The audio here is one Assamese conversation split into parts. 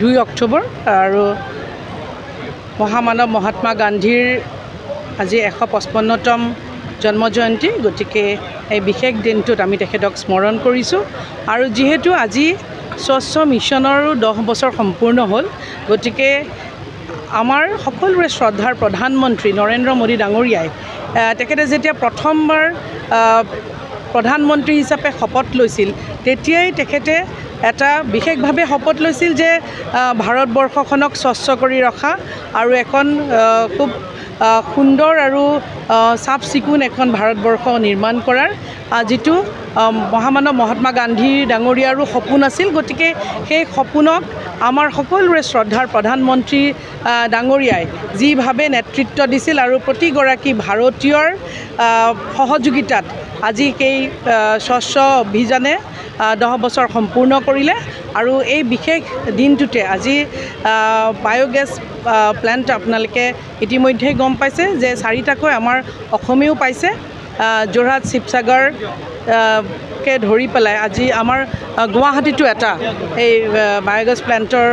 2 অক্টোবৰ আৰু মহামানৱ মহাত্মা গান্ধীৰ আজি 155তম জন্ম জয়ন্তী। গতিকে এই বিশেষ দিনটোত আমি তেখেতক স্মৰণ কৰিছোঁ আৰু যিহেতু আজি স্বচ্ছ মিছনৰো 10 বছৰ সম্পূৰ্ণ হ'ল, গতিকে আমাৰ সকলোৰে শ্ৰদ্ধাৰ প্ৰধানমন্ত্ৰী নৰেন্দ্ৰ মোদী ডাঙৰীয়াই তেখেতে যেতিয়া প্ৰথমবাৰ প্ৰধানমন্ত্ৰী হিচাপে শপত লৈছিল, তেতিয়াই তেখেতে এটা বিশেষভাৱে শপত লৈছিল যে ভাৰতবৰ্ষখনক স্বচ্ছ কৰি ৰখা আৰু এখন খুব সুন্দৰ আৰু চাফ চিকুণ এখন ভাৰতবৰ্ষ নিৰ্মাণ কৰাৰ যিটো মহামানৱ মহাত্মা গান্ধী ডাঙৰীয়াৰো সপোন আছিল। গতিকে সেই সপোনক আমাৰ সকলোৰে শ্ৰদ্ধাৰ প্ৰধানমন্ত্ৰী ডাঙৰীয়াই যিভাৱে নেতৃত্ব দিছিল আৰু প্ৰতিগৰাকী ভাৰতীয়ৰ সহযোগিতাত আজি সেই স্বচ্ছ অভিযানে 10 বছৰ সম্পূৰ্ণ কৰিলে আৰু এই বিশেষ দিনটোতে আজি বায়োগেছ প্লেণ্ট আপোনালোকে ইতিমধ্যে গম পাইছে যে 4টাকৈ আমাৰ অসমেও পাইছে। যোৰহাট শিৱসাগৰকে ধৰি পেলাই আজি আমাৰ গুৱাহাটীতো এটা এই বায়োগেছ প্লেণ্টৰ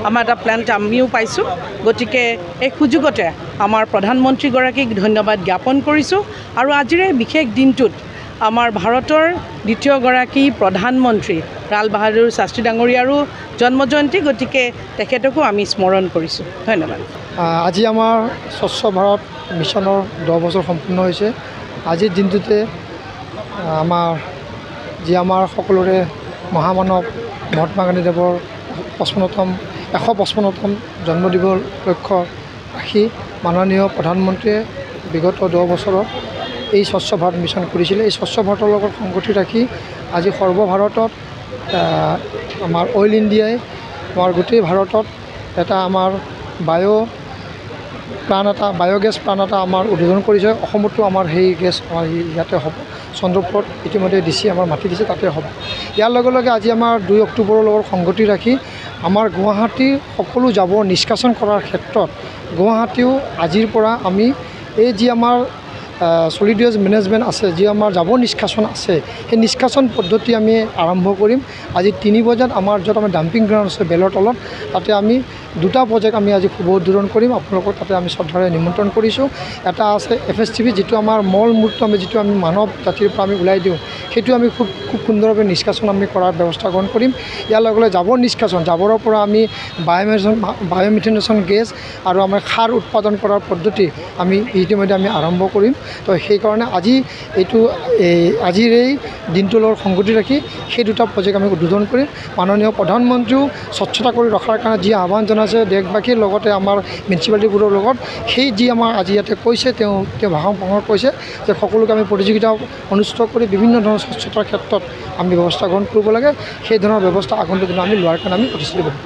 আমাৰ এটা প্লেণ্ট আমিও পাইছোঁ। গতিকে এই সুযোগতে আমাৰ প্ৰধানমন্ত্ৰীগৰাকীক ধন্যবাদ জ্ঞাপন কৰিছোঁ আৰু আজিৰ এই বিশেষ দিনটোত আমাৰ ভাৰতৰ দ্বিতীয়গৰাকী প্ৰধানমন্ত্ৰী লাল বাহাদুৰ শাস্ত্ৰী ডাঙৰীয়াৰো জন্ম জয়ন্তী। গতিকে তেখেতকো আমি স্মৰণ কৰিছোঁ। ধন্যবাদ। আজি আমাৰ স্বচ্ছ ভাৰত মিছনৰ 10 বছৰ সম্পূৰ্ণ হৈছে। আজিৰ দিনটোতে আমাৰ সকলোৰে মহামানৱ মহাত্মা গান্ধীদেৱৰ 155তম জন্মদিৱস লক্ষ্য ৰাখি মাননীয় প্ৰধানমন্ত্ৰীয়ে বিগত 10 বছৰত এই স্বচ্ছ ভাৰত মিছন কৰিছিলে। এই স্বচ্ছ ভাৰতৰ লগত সংগতি ৰাখি আজি সৰ্বভাৰতত আমাৰ অইল ইণ্ডিয়াই আমাৰ গোটেই ভাৰতত এটা আমাৰ বায়োগেছ প্লান এটা আমাৰ উদ্বোধন কৰিছে। অসমতো আমাৰ সেই গেছ আমাৰ ইয়াতে হ'ব। চন্দ্ৰপুৰত ইতিমধ্যে ডিচি আমাৰ মাটি দিছে, তাতে হ'ব। ইয়াৰ লগে লগে আজি আমাৰ 2 অক্টোবৰৰ লগত সংগতি ৰাখি আমাৰ গুৱাহাটীৰ সকলো জাবৰ নিষ্কাশন কৰাৰ ক্ষেত্ৰত গুৱাহাটীও আজিৰ পৰা আমি এই যি আমাৰ ছলিড ৱেষ্ট মেনেজমেণ্ট আছে, যি আমাৰ জাবৰ নিষ্কাশন আছে, সেই নিষ্কাশন পদ্ধতি আমি আৰম্ভ কৰিম। আজি 3 বজাত আমাৰ য'ত আমাৰ ডাম্পিং গ্ৰাউণ্ড আছে বেলৰ তলত, তাতে আমি 2টা প্ৰজেক্ট আমি আজি শুভ উদ্বোধন কৰিম। আপোনালোকক তাতে আমি শ্ৰদ্ধাৰে নিমন্ত্ৰণ কৰিছোঁ। এটা আছে FSTP, যিটো আমাৰ মল মূত্ৰ যিটো আমি মানৱ জাতিৰ পৰা আমি ওলাই দিওঁ, সেইটো আমি খুব সুন্দৰভাৱে নিষ্কাশন আমি কৰাৰ ব্যৱস্থা গ্ৰহণ কৰিম। ইয়াৰ লগে লগে জাবৰ নিষ্কাশন, জাবৰৰ পৰা আমি বায়'মিথেনেশ্যন গেছ আৰু আমাৰ সাৰ উৎপাদন কৰাৰ পদ্ধতি আমি ইতিমধ্যে আমি আৰম্ভ কৰিম। তো সেইকাৰণে আজিৰ এই দিনটোৰ লগত সংগতি ৰাখি সেই 2টা প্ৰজেক্ট আমি উদ্বোধন কৰিম। মাননীয় প্ৰধানমন্ত্ৰীও স্বচ্ছতা কৰি ৰখাৰ কাৰণে যি আহ্বান জনাইছে দেশবাসীৰ লগতে আমাৰ মিউনিচিপালিটিবোৰৰ লগত, সেই যি আমাৰ আজি ইয়াতে কৈছে, তেওঁ ভাষণ প্ৰসংগত কৈছে যে সকলোকে আমি প্ৰতিযোগিতা অনুষ্ঠিত কৰি বিভিন্ন ধৰণৰ স্বচ্ছতাৰ ক্ষেত্ৰত আমি ব্যৱস্থা গ্ৰহণ কৰিব লাগে। সেই ধৰণৰ ব্যৱস্থা আগন্তুক দিনত আমি লোৱাৰ কাৰণে আমি প্ৰতিশ্ৰুতিবদ্ধ।